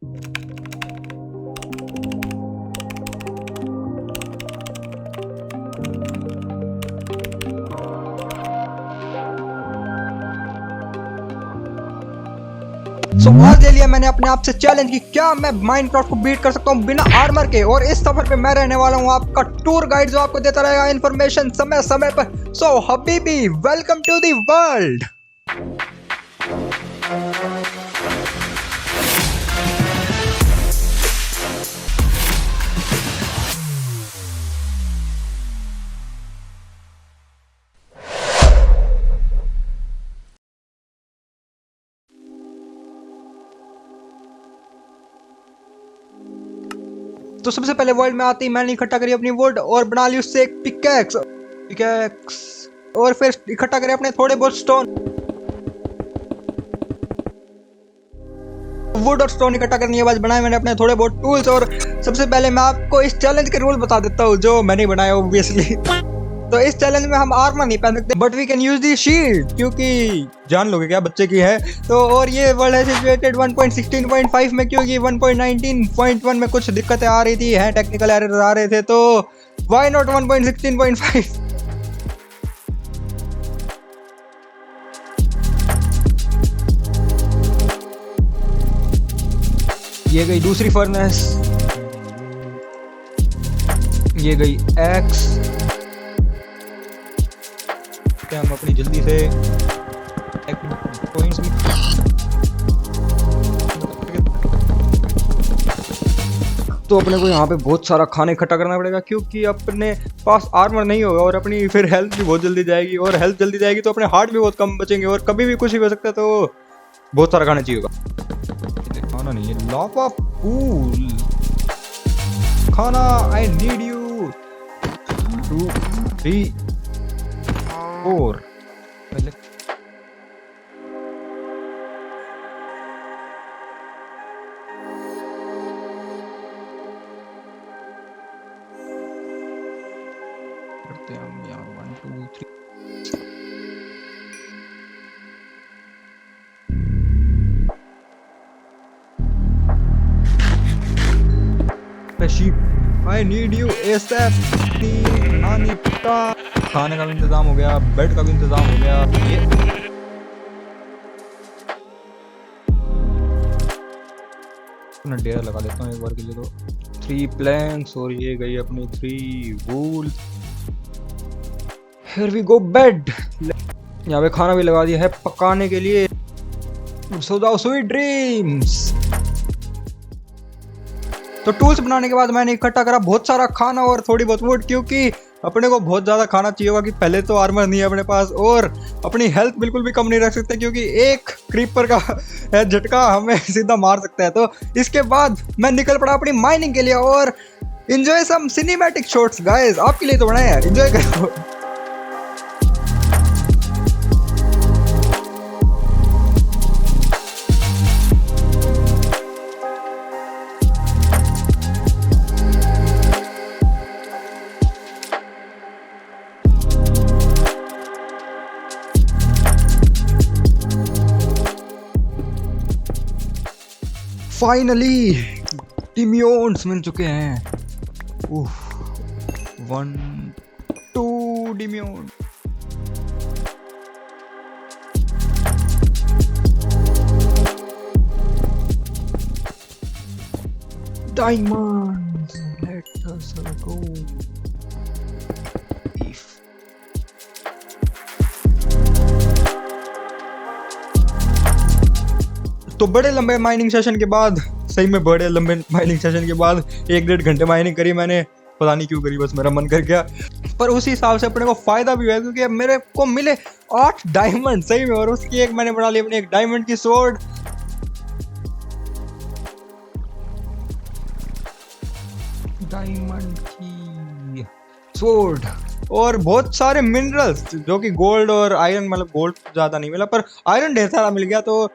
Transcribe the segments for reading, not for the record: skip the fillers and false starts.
आज ले लिया मैंने अपने आप से चैलेंज की क्या मैं माइनक्राफ्ट को बीट कर सकता हूँ बिना आर्मर के। और इस सफर पे मैं रहने वाला हूँ आपका टूर गाइड जो आपको देता रहेगा इन्फॉर्मेशन समय समय पर। सो हबीबी वेलकम टू दी वर्ल्ड। तो सबसे पहले वर्ल्ड में आती मैंने इकट्ठा करी अपनी वुड और बना ली उससे एक पिकैक्स और फिर इकट्ठा करे अपने थोड़े बहुत स्टोन। वुड और स्टोन इकट्ठा करने के बाद बनाए मैंने अपने थोड़े बहुत टूल्स। और सबसे पहले मैं आपको इस चैलेंज के रूल बता देता हूँ जो मैंने बनाया ऑब्वियसली। तो इस चैलेंज में हम आर्मर नहीं पहन सकते but we can use the shield क्योंकि जान लोगे क्या बच्चे की है। तो और ये वर्ल्ड है सिचुएटेड 1.16.5 में क्योंकि 1.19.1 में कुछ दिक्कतें आ रही थी हैं टेक्निकल एरर आ रहे थे तो व्हाई नॉट 1.16.5। ये गई दूसरी फर्नेस, ये गई एक्स। हम अपनी जल्दी से तो अपने को यहाँ पे बहुत सारा खाना इकट्ठा करना पड़ेगा क्योंकि अपने पास आर्मर नहीं होगा और अपनी फिर हेल्थ भी बहुत जल्दी जाएगी और हेल्थ जल्दी जाएगी तो अपने हार्ट भी बहुत कम बचेंगे और कभी भी कुछ ही हो सकता है तो बहुत सारा खाना चाहिए होगा। खाना नहीं है लावा पूल खाना। आई नीड यू 2 3 4 पहले करते हैं हम यहाँ 1 2 3 sheep I need you ASAP। खाने का भी इंतजाम हो गया, बेड का भी इंतजाम हो गया। ये मैं डेरा लगा देता हूँ एक बार के लिए। तो 3 प्लैंक्स और ये गई अपनी 3 wool. Here we go bed. यहाँ पे खाना भी लगा दिया है पकाने के लिए। सो जाओ स्वीट ड्रीम्स। तो टूल्स बनाने के बाद मैंने इकट्ठा करा बहुत सारा खाना और थोड़ी बहुत वुड क्योंकि अपने को बहुत ज़्यादा खाना चाहिए होगा कि पहले तो आर्मर नहीं है अपने पास और अपनी हेल्थ बिल्कुल भी कम नहीं रख सकते क्योंकि एक क्रीपर का झटका हमें सीधा मार सकता है। तो इसके बाद मैं निकल पड़ा अपनी माइनिंग के लिए और enjoy some cinematic shots guys. आपके लिए तो बनाया है, एंजॉय करो। फाइनली डिमियोन्स मिल चुके हैं। 1 2 डिमियोन। डायमंड्स लेट अस गो। तो बड़े लंबे माइनिंग सेशन के बाद, सही में बड़े लंबे माइनिंग सेशन के बाद 1-1.5 घंटे माइनिंग करी मैंने। पता नहीं क्यों करी, बस मेरा मन कर गया। पर उसी हिसाब से अपने को फायदा भी हुआ क्योंकि अब मेरे को मिले 8 डायमंड सही में। और उसकी एक मैंने बना ली अपनी एक डायमंड की स्वॉर्ड। डायमंड की स्वॉर्ड और बहुत सारे मिनरल्स जो कि गोल्ड और आयरन, मतलब गोल्ड ज़्यादा नहीं मिला पर आयरन ढेर सारा मिल गया। तो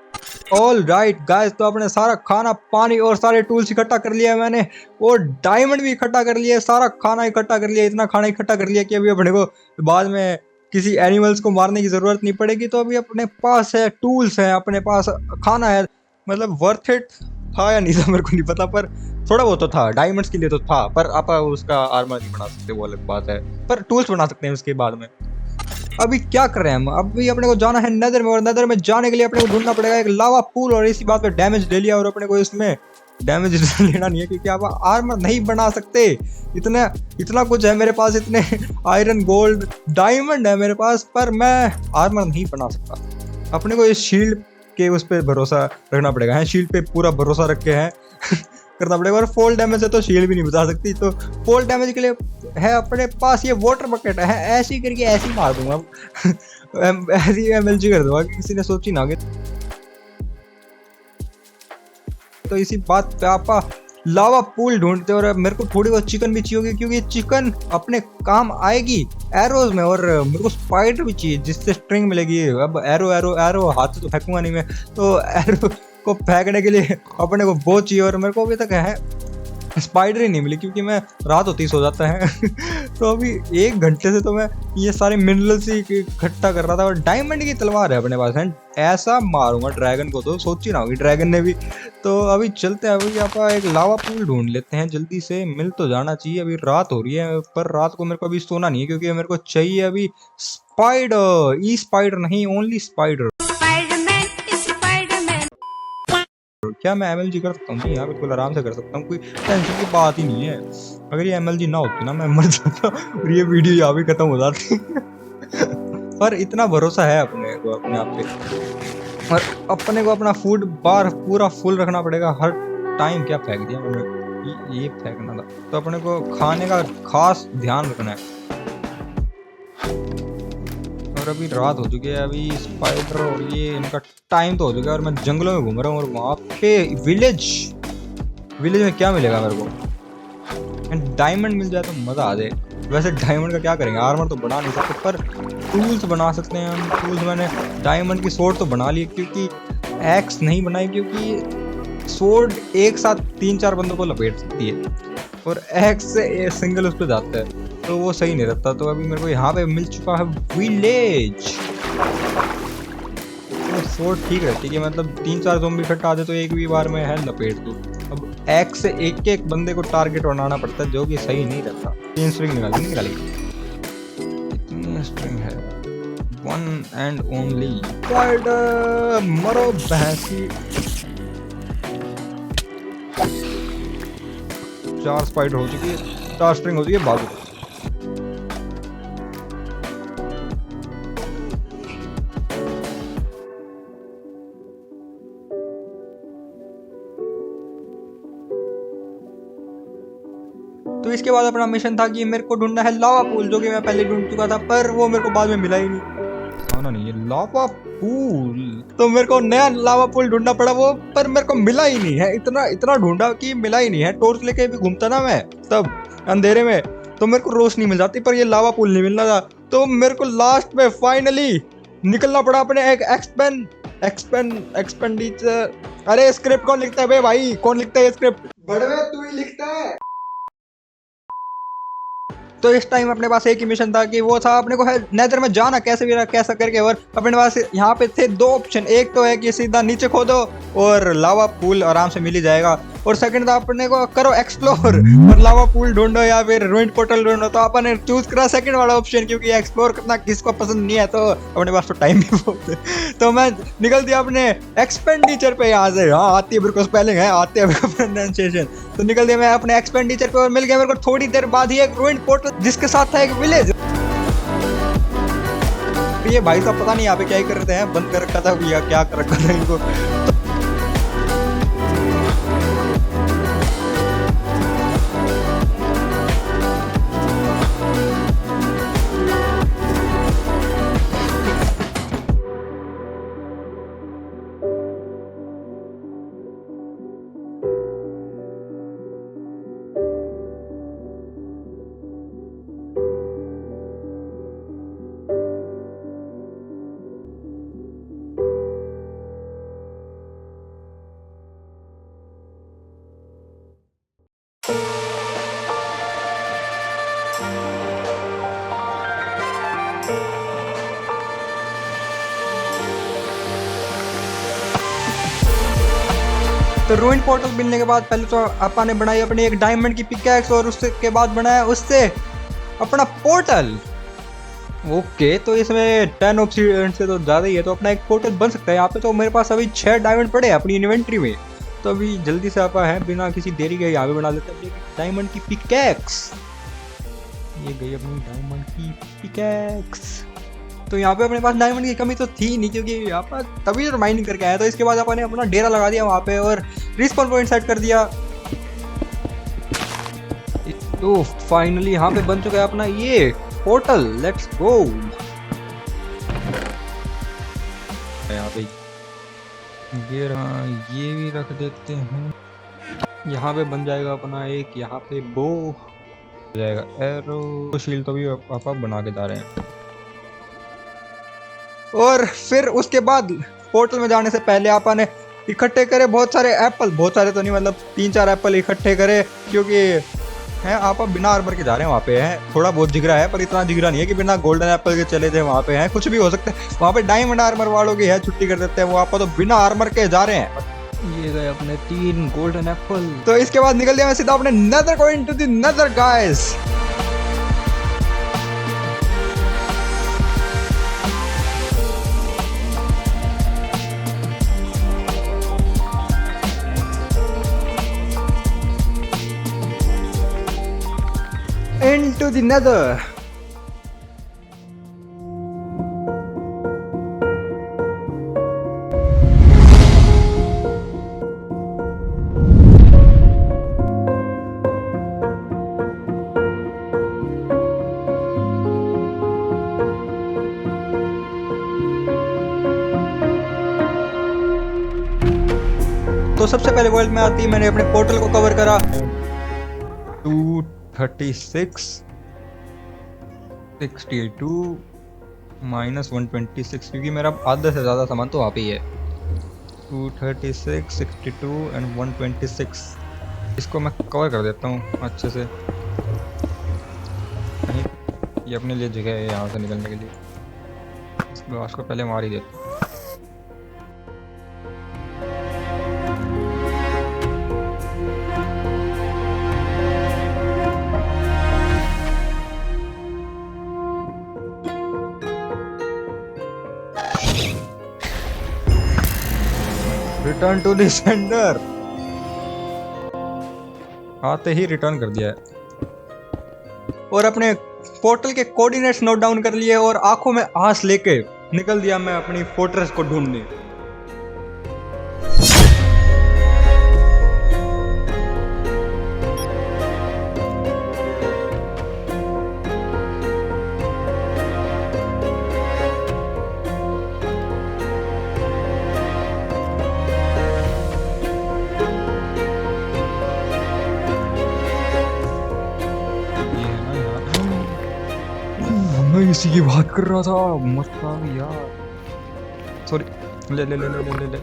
ऑल राइट गाइस, तो अपने सारा खाना पानी और सारे टूल्स इकट्ठा कर लिया है मैंने और डायमंड भी इकट्ठा कर लिया, सारा खाना इकट्ठा कर लिया, इतना खाना इकट्ठा कर लिया कि अभी अपने को बाद में किसी एनिमल्स को मारने की ज़रूरत नहीं पड़ेगी। तो अभी अपने पास है टूल्स हैं, अपने पास खाना है, मतलब वर्थ इट था या नहीं था मेरे को नहीं पता, पर थोड़ा बहुत तो था, डायमंड्स के लिए तो था, पर आप उसका आर्मर नहीं बना सकते, वो अलग बात है, पर टूल्स बना सकते हैं उसके बाद में। अभी क्या कर रहे हैं हम, अभी अपने को जाना है नेदर में, और नेदर में जाने के लिए अपने को ढूंढना पड़ेगा एक लावा पूल, और इसी बात पे डैमेज ले लिया, और अपने को इसमें डैमेज लेना नहीं है क्योंकि आप आर्मर नहीं बना सकते। इतना इतना कुछ है मेरे पास, इतने आयरन गोल्ड डायमंड है मेरे पास, पर मैं आर्मर नहीं बना सकता। अपने को इस शील्ड के उस पर भरोसा रखना पड़ेगा है, शील्ड पे पूरा भरोसा रख के है करना पड़ेगा। और फॉल डैमेज से तो शील्ड भी नहीं बचा सकती, तो फॉल डैमेज के लिए है अपने पास ये वाटर बकेट है, ऐसे ही करके ऐसे ही मार दूंगा ऐसी एमएलजी कर दूंगा, किसी ने सोची ना। तो इसी बात पे आपा लावा पूल ढूंढते, और मेरे को थोड़ी बहुत चिकन भी चाहिए होगी, क्योंकि चिकन अपने काम आएगी एरोज में, और मेरे को स्पाइडर भी चाहिए जिससे स्ट्रिंग मिलेगी। अब एरो एरो एरो हाथ से तो फेंकूंगा नहीं मैं, तो एरो को फेंकने के लिए अपने को बहुत चाहिए, और मेरे को अभी तक है स्पाइडर ही नहीं मिली, क्योंकि मैं रात होती सो जाता है तो अभी 1 घंटे से तो मैं ये सारे मिनरल्स ही इकट्ठा कर रहा था, और डायमंड की तलवार है अपने पास है, ऐसा मारूंगा ड्रैगन को, तो सोची ना होगी ड्रैगन ने भी। तो अभी चलते हैं, अभी आप एक लावा पूल ढूंढ लेते हैं, जल्दी से मिल तो जाना चाहिए, अभी रात हो रही है, पर रात को मेरे को अभी सोना नहीं है, क्योंकि मेरे को चाहिए अभी स्पाइडर, ई स्पाइडर नहीं, ओनली स्पाइडर। क्या मैं एमएलजी कर सकता हूँ? नहीं यार, बिल्कुल आराम से कर सकता हूँ, कोई टेंशन की बात ही नहीं है। अगर ये एमएलजी ना होती ना, मैं मर जाता और ये वीडियो यहाँ भी खत्म हो जाती पर इतना भरोसा है अपने को अपने आप पे, और अपने को अपना फूड बार पूरा फुल रखना पड़ेगा हर टाइम। क्या फेंक दिया मैंने, ये फेंकना था, तो अपने को खाने का खास ध्यान रखना है। और अभी रात हो चुकी है, अभी स्पाइडर और ये इनका टाइम तो हो चुका है, और मैं जंगलों में घूम रहा हूँ, और वहाँ पे विलेज में क्या मिलेगा मेरे को? डायमंड मिल जाए तो मज़ा आ जाए। वैसे डायमंड का क्या करेंगे, आर्मर तो बना नहीं सकते, पर टूल्स बना सकते हैं हम। टूल्स मैंने डायमंड की सोर्ड तो बना ली, क्योंकि एक्स नहीं बनाई, क्योंकि सोर्ड एक साथ 3-4 बंदों को लपेट सकती है, और एक्स से सिंगल उस पर जाता है, तो वो सही नहीं रहता। तो अभी मेरे को यहाँ पे मिल चुका है विलेज, तो सोर्ड ठीक रहती है, मतलब 3-4 ज़ोंबी इकट्ठा आते तो एक भी बार में है लपेट दूँ। अब एक्स से एक बंदे को टारगेट बनाना पड़ता है, जो कि सही नहीं रहता। 3 स्ट्रिंग निकाली कितनी स्ट्रिंग है? 1 एंड ओनली स्पाइडर, मरो भैंसी। 4 स्पाइडर हो चुकी है, 4 स्ट्रिंग हो चुकी है, भागो। तो इसके बाद अपना मिशन था कि मेरे को ढूंढना है लावा पूल, जो कि मैं पहले ढूंढ चुका था, पर वो मेरे को बाद में मिला ही नहीं। ना नहीं, ये लावा पूल, तो मेरे को नया लावा पूल ढूंढना पड़ा वो, पर मेरे को मिला ही नहीं है। इतना इतना ढूंढा कि मिला ही नहीं है। टॉर्च लेके भी घूमता ना मैं तब अंधेरे में, तो मेरे को रोशनी मिल जाती, पर ये लावा पूल नहीं मिल रहा था। तो मेरे को लास्ट में फाइनली निकलना पड़ा अपने एक एक्सपेंडिचर। अरे स्क्रिप्ट कौन लिखता है बे भाई, कौन लिखता है स्क्रिप्ट? बड़वे तू ही लिखता है। तो इस टाइम अपने पास एक ही मिशन था कि वो था अपने को है नेदर में जाना कैसे भी कैसा करके, और अपने पास यहाँ पे थे 2 ऑप्शन। एक तो है कि सीधा नीचे खोदो और लावा पूल आराम से मिल ही जाएगा, और सेकंड था अपने को करो एक्सप्लोर और लावा पूल ढूंढो या फिर रुइंड पोर्टल ढूंढो। तो अपन ने चूज करा सेकंड वाला ऑप्शन, क्योंकि एक्सप्लोर करना किसको पसंद नहीं है, तो अपने पास तो टाइम भी बहुत है। तो मैं निकल दिया अपने एक्सपेंडिचर पे, यहाँ से हाँ आती है मेरे को स्पेलिंग है, आती है मेरे को प्रोनाउंसिएशन। तो निकल दिया मैं अपने एक्सपेंडिचर पे, और मिल गया मेरे को थोड़ी देर बाद ही एक रुइंड पोर्टल, जिसके साथ था एक विलेज। ये भाई साहब पता नहीं यहाँ पे क्या ही कर रहे हैं, बंद कर रखा था या क्या कर रखा था इनको। तो रूइन पोर्टल मिलने के बाद पहले तो अपन ने बनाई अपनी एक डायमंड की पिकैक्स और उसके बाद बनाया उससे अपना पोर्टल। ओके, तो इसमें 10 ऑब्सीडियन से तो ज़्यादा ही है, तो अपना एक पोर्टल बन सकता है यहाँ पे। तो मेरे पास अभी 6 डायमंड पड़े हैं अपनी इन्वेंट्री में, तो अभी जल्दी से आप है बिना किसी देरी के यहाँ पे बना लेते हैं डायमंड की पिकैक्स। ये गई अपनी डायमंड की पिकैक्स। तो यहाँ पे अपने पास डायमंड की कमी तो थी नहीं, क्योंकि यहाँ पर तभी तो माइनिंग करके आया। तो इसके बाद अपन ने अपना डेरा लगा दिया वहाँ पे और रिस्पॉन पॉइंट सेट कर दिया। तो फाइनली यहाँ पे बन चुका है अपना ये पोर्टल। Let's go. यहाँ पे ये भी रख देते हैं। यहाँ पे बन जाएगा अपना एक, यहाँ पे बो हो जाएगा, एरो, शील्ड तो भी आप बना के जा रहे हैं। और फिर उसके बाद पोर्टल में जाने से पहले आपने इकट्ठे करे बहुत सारे एप्पल, बहुत सारे तो नहीं मतलब 3-4 एप्पल इकट्ठे करे, क्योंकि हैं आप बिना आर्मर के जा रहे हैं। वहाँ पे है थोड़ा बहुत जिगरा है, पर इतना जिगरा नहीं है कि बिना गोल्डन एप्पल के चले जाए। वहाँ पे है कुछ भी हो सकता है। वहाँ पे डायमंड आर्मर वालों की है, छुट्टी कर देते हैं वो। आप तो बिना आर्मर के जा रहे हैं। ये गए अपने 3 गोल्डन एप्पल। तो इसके बाद निकल दिया मैं सीधा अपने nether going to the nether guys. Into the nether. तो सबसे पहले वर्ल्ड में आती है, मैंने अपने पोर्टल को कवर करा 236 62 -126, क्योंकि मेरा आधे से ज़्यादा सामान तो वहाँ पे ही है। 236 62 एंड 126, इसको मैं कवर कर देता हूँ अच्छे से। नहीं, ये अपने लिए जगह है यहाँ से निकलने के लिए। इस ग्लास को पहले मार ही देता हूँ। रिटर्न टू द सेंटर, आते ही रिटर्न कर दिया है। और अपने पोर्टल के कोऑर्डिनेट्स नोट डाउन कर लिए और आंखों में आंस लेके निकल दिया मैं अपनी फोर्ट्रेस को ढूंढने। मैं इसी की बात कर रहा था, मत यार, सॉरी। ले ले ले ले ले ले, ले।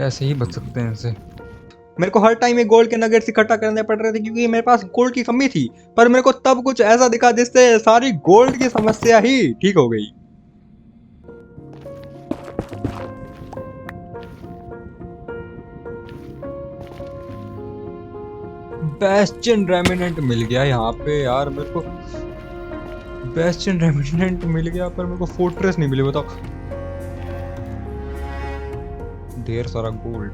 ऐसे ही बच सकते हैं इनसे। मेरे को हर टाइम ये गोल्ड के नगेट्स इकट्ठा करने पड़ रहे थे, क्योंकि मेरे पास गोल्ड की कमी थी। पर मेरे को तब कुछ ऐसा दिखा जिससे सारी गोल्ड की समस्या ही ठीक हो गई। बेस्टियन रेमिनेंट मिल गया यहाँ पे यार मेरे को। बेस्टियन रेमिनेंट मिल गया, पर मेरे को फोर्ट्रेस नहीं मिली। बताओ, ढेर सारा गोल्ड।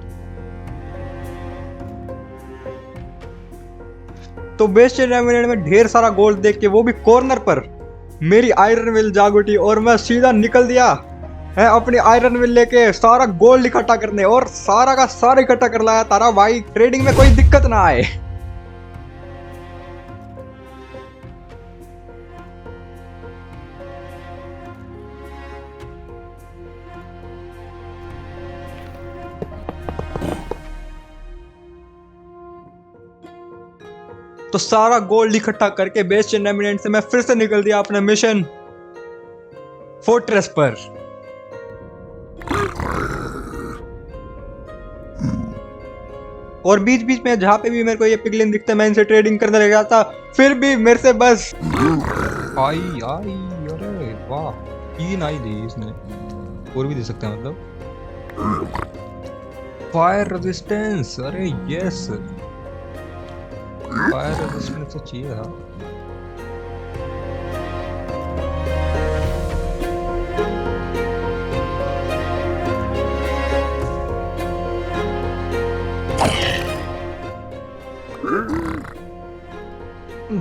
तो बेस्टियन रेमिनेंट में ढेर सारा गोल्ड देख के, वो भी कॉर्नर पर, मेरी आयरन विल जाग उठी और मैं सीधा निकल दिया है अपनी आयरन विल लेके सारा गोल्ड इकट्ठा करने। और सारा का सारा इकट्ठा कर लाया तारा भाई, ट्रेडिंग में कोई दिक्कत ना आए। तो सारा गोल्ड इकट्ठा करके बेस्टियन रेमिनेंट से मैं फिर से निकल दिया अपने मिशन फोर्ट्रेस पर। और बीच बीच में जहाँ पे भी मेरे को ये पिगलिन दिखते मैं इनसे ट्रेडिंग करने लग जाता, फिर भी मेरे से बस आई आई। अरे वाह, 3 आई दी इसने, और भी दे सकते हैं मतलब। फायर रेजिस्टेंस, अरे यस, फायर रेजिस्टेंस तो चाहिए था।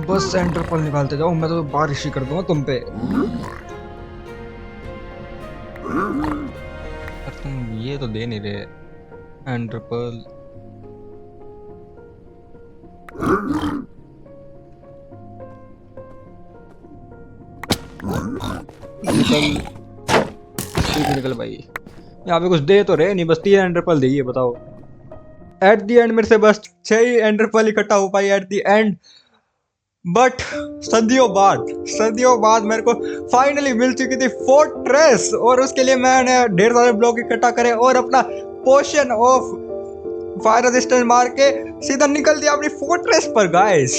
बस सेंटर पर निकालते जाओ, मैं तो बारिश ही कर दूंगा तुम पे। तुम ये तो दे नहीं रहे एंटरपल। निकल भाई, यहाँ पे कुछ दे तो रहे नहीं, बस 3 एंटरपल देगी, बताओ। एट दी एंड मेरे से बस 6 ही एंटरपल इकट्ठा हो पाई एट दी एंड। बट सदियों बाद मेरे को फाइनली मिल चुकी थी फोर्ट्रेस, और उसके लिए मैंने ढेर सारे ब्लॉक इकट्ठा करे और अपना पोशन ऑफ फायर रेजिस्टेंस मार के सीधा निकल दिया अपनी फोर्ट्रेस पर गाइस।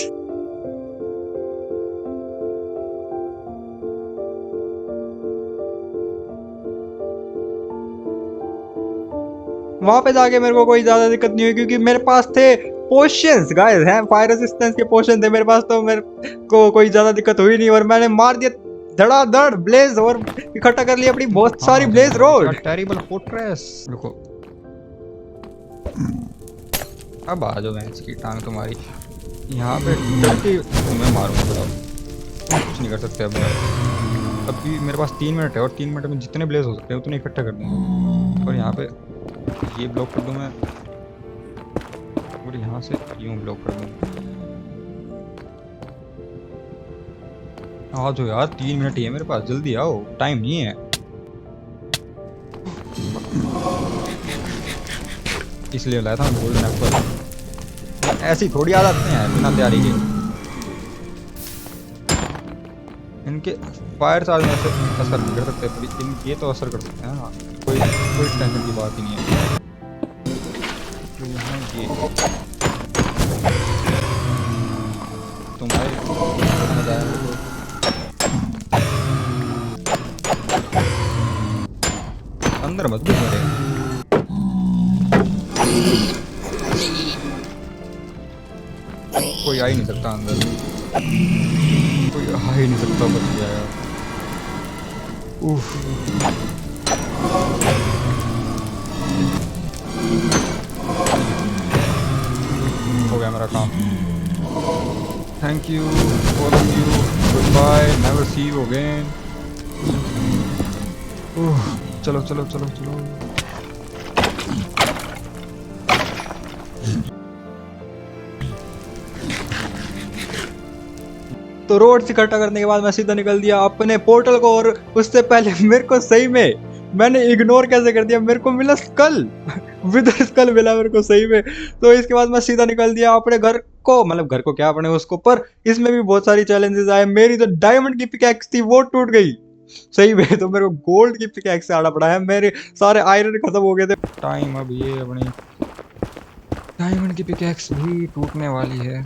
वहां पे जाके मेरे को कोई ज्यादा दिक्कत नहीं हुई क्योंकि मेरे पास थे पोशंस गाइस, हैं फायर रेजिस्टेंस के पोशन थे मेरे पास, तो मेरे को कोई ज्यादा दिक्कत हुई नहीं और मैंने मार दिया धड़ाधड़ ब्लेज और इकट्ठा कर लिया अपनी बहुत सारी ब्लेज रोड। Terrible fortress. रुको, अब आ जाओ, मैं इसकी टांग तुम्हारी यहाँ पे डरती तुम्हें मारूंगा, बताओ तुम कुछ नहीं कर सकते। अब अभी मेरे पास 3 मिनट है और 3 मिनट में जितने ब्लेज हो सकते हैं उतने इकट्ठा कर दूंगा। और यहाँ पे ये ब्लॉक कर दूं मैं, और यहाँ से यूं ब्लॉक कर दूं। आ जाओ यार, 3 मिनट ही है मेरे पास, जल्दी आओ, टाइम नहीं है। इसलिए लाया था गोल्डन एप्पल, ऐसी थोड़ी आ जाते हैं बिना तैयारी के। इनके फायर चार्ज में से असर नहीं कर सकते, इनके ये तो असर कर सकते हैं। हाँ, कोई टेंशन की बात ही नहीं है। तो यहाँ ये तुम्हारे अंदर मत घुस मेरे। कोई आ ही नहीं सकता अंदर, कोई आ ही नहीं सकता, बच गया यार। हो गया मेरा काम। Thank you all of you, goodbye, never see you again. चलो चलो चलो चलो। तो रोड इकट्ठा करने के बाद मैं सीधा निकल दिया अपने पोर्टल को, और उससे पहले मेरे को सही में मैंने इग्नोर कैसे कर दिया, मेरे को मिला स्कल, विदर स्कल मिला मेरे को सही में। तो इसके बाद मैं सीधा निकल दिया अपने घर को, मतलब घर को क्या, अपने उसको। पर इसमें भी बहुत सारी चैलेंजेस आए। मेरी जो डायमंड की पिकैक्स थी वो टूट गई सही में, तो मेरे को गोल्ड की पिकैक्स से आना पड़ा है। मेरे सारे आयरन खत्म हो गए थे। टाइम अब ये अपनी डायमंड की पिकैक्स भी टूटने वाली है,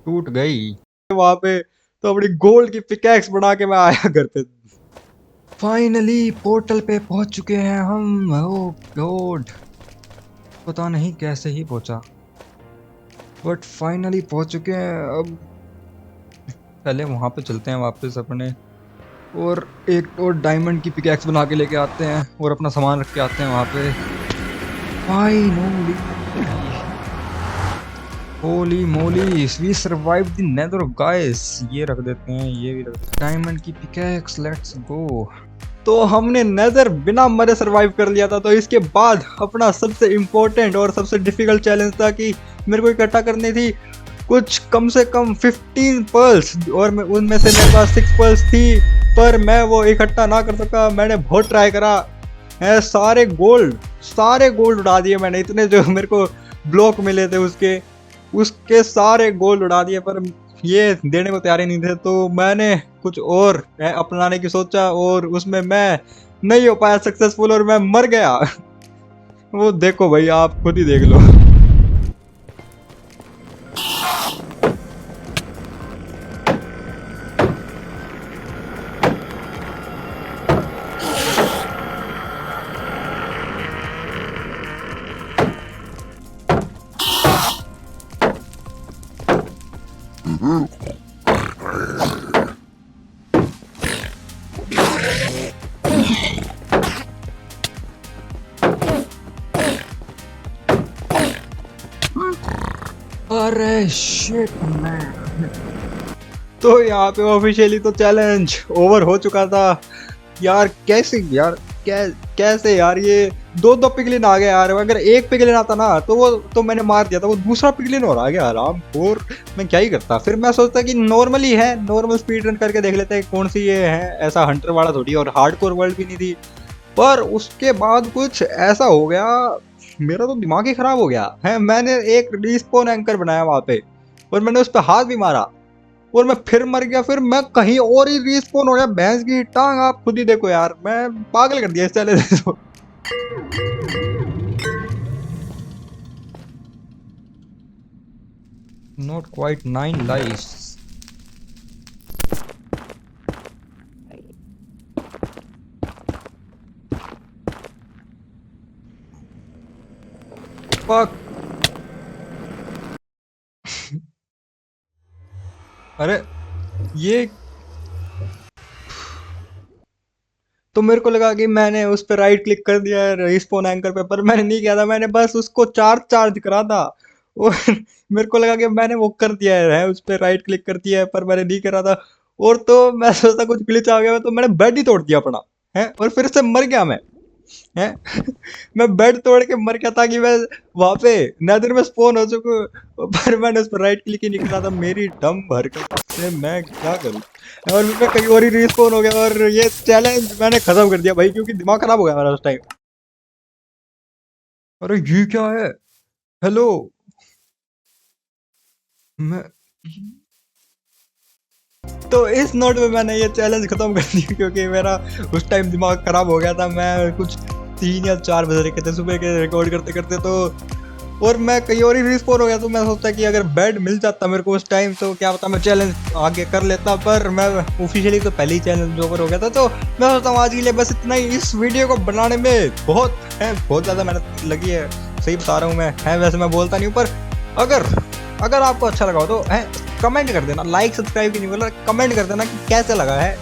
टूट गई वहां पे। तो अपनी गोल्ड की पिकैक्स बना के मैं आया घर पे। फाइनली पोर्टल पे पहुंच चुके हैं हम। ओह गॉड, पता नहीं कैसे ही पहुंचा, बट फाइनली पहुंच चुके हैं। अब पहले वहां पे चलते हैं वापस अपने, और एक और डायमंड की पिकैक्स बना के लेके आते हैं और अपना सामान रख के आते हैं वहां पे। Finally holy moly, we survive the nether guys. ये रख देते हैं, ये भी रख देते हैं। डायमंड की पिकैक्स, लेट्स गो। तो हमने नेदर बिना मरे सर्वाइव कर लिया था। तो इसके बाद अपना सबसे इम्पोर्टेंट और सबसे डिफिकल्ट चैलेंज था कि मेरे को इकट्ठा करनी थी कुछ कम से कम 15 पर्ल्स, और उनमें से मेरे पास 6 पर्ल्स थी, पर मैं वो इकट्ठा ना कर सका। मैंने बहुत ट्राई करा है, सारे गोल्ड उड़ा दिए मैंने, इतने जो मेरे को ब्लॉक मिले थे उसके सारे गोल्ड उड़ा दिए, पर ये देने को तैयार ही नहीं थे। तो मैंने कुछ और अपनाने की सोचा, और उसमें मैं नहीं हो पाया सक्सेसफुल, और मैं मर गया। वो देखो भाई, आप खुद ही देख लो। अरे शिट मैन। तो यहाँ पे ऑफिशियली तो चैलेंज ओवर हो चुका था यार। कैसे यार, कैसे यार, ये दो पिगलिन आ गए यार। अगर एक पिगलिन आता ना तो वो तो मैंने मार दिया था, वो दूसरा पिगलिन और आ गया आराम। और मैं क्या ही करता, फिर मैं सोचता कि नॉर्मल ही है, नॉर्मल स्पीड रन करके देख लेते हैं कौन सी ये है, ऐसा हंटर वाला थोड़ी और हार्डकोर वर्ल्ड भी नहीं थी। पर उसके बाद कुछ ऐसा हो गया, मेरा तो दिमाग ही खराब हो गया है। मैंने एक रिस्पॉन एंकर बनाया वहां पे और मैंने उस पर हाथ भी मारा और मैं फिर मर गया। फिर मैं कहीं और ही रिस्पॉन हो गया। भैंस की टांग, आप खुद ही देखो यार, मैं पागल कर दिया इस चैलेंज को। Not quite 9 lifes. फक। अरे ये तो मेरे को लगा कि मैंने उस पर राइट क्लिक कर दिया है रिस्पॉन एंकर पे, पर मैंने नहीं किया था। मैंने बस उसको चार्ज करा था और मेरे को लगा कि मैंने वो कर दिया है, उस पर राइट क्लिक कर दिया है, पर मैंने नहीं करा था। और तो मैं सोचता कुछ ग्लिच आ गया, तो मैंने बेड ही तोड़ दिया अपना है और फिर से मर गया मैं है। मैं बेड तोड़ के मर गया था कि मैं वहां पे नेदर में स्पॉन हो चुका, पर मैंने उस पर राइट क्लिक ही नहीं करा था। मेरी डम हरकत से मैं क्या करूं, और मैं कहीं और ही रिस्पॉन हो गया और ये चैलेंज मैंने खत्म कर दिया भाई, क्योंकि दिमाग खराब हो गया मेरा उस टाइम। अरे ये क्या है? हेलो। मैं तो इस नोट में मैंने ये चैलेंज खत्म कर दिया, क्योंकि मेरा उस टाइम दिमाग खराब हो गया था। मैं कुछ 3 या 4 बज रहे थे सुबह के रिकॉर्ड करते करते, तो और मैं कहीं और ही रिस्पॉन हो गया। तो मैं सोचता कि अगर बेड मिल जाता मेरे को उस टाइम, तो क्या पता मैं चैलेंज आगे कर लेता। पर मैं ऑफिशियली तो पहले ही चैलेंज ओवर हो गया था। तो मैं सोचता हूँ आज के लिए बस इतना ही। इस वीडियो को बनाने में बहुत ज़्यादा मेहनत लगी है, सही बता रहा हूँ मैं, है वैसे मैं बोलता नहीं हूँ। पर अगर अगर आपको अच्छा लगा हो तो है कमेंट कर देना। लाइक सब्सक्राइब की नहीं बोला, कमेंट कर देना कि कैसे लगा है।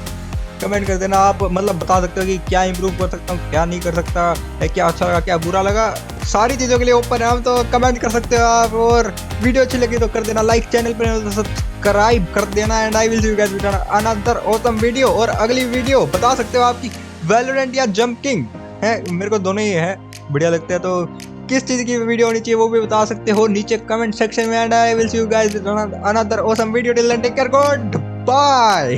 कमेंट कर देना। आप मतलब बता सकते हो कि क्या इंप्रूव कर सकता हूँ, क्या नहीं कर सकता है, क्या अच्छा लगा, क्या बुरा लगा। सारी चीज़ों के लिए ओपन है हम, तो कमेंट कर सकते हो आप। और वीडियो अच्छी लगी तो कर देना लाइक, चैनल पर तो सब्सक्राइब कर देना। And I will see you guys with another awesome video. और अगली वीडियो बता सकते हो आपकी वैलोरेंट या जंपिंग है, मेरे को दोनों ही है बढ़िया लगते हैं। तो किस चीज़ की वीडियो होनी चाहिए वो भी बता सकते हो नीचे कमेंट सेक्शन में। And I will see you guys with another awesome video. Till then take care, good bye.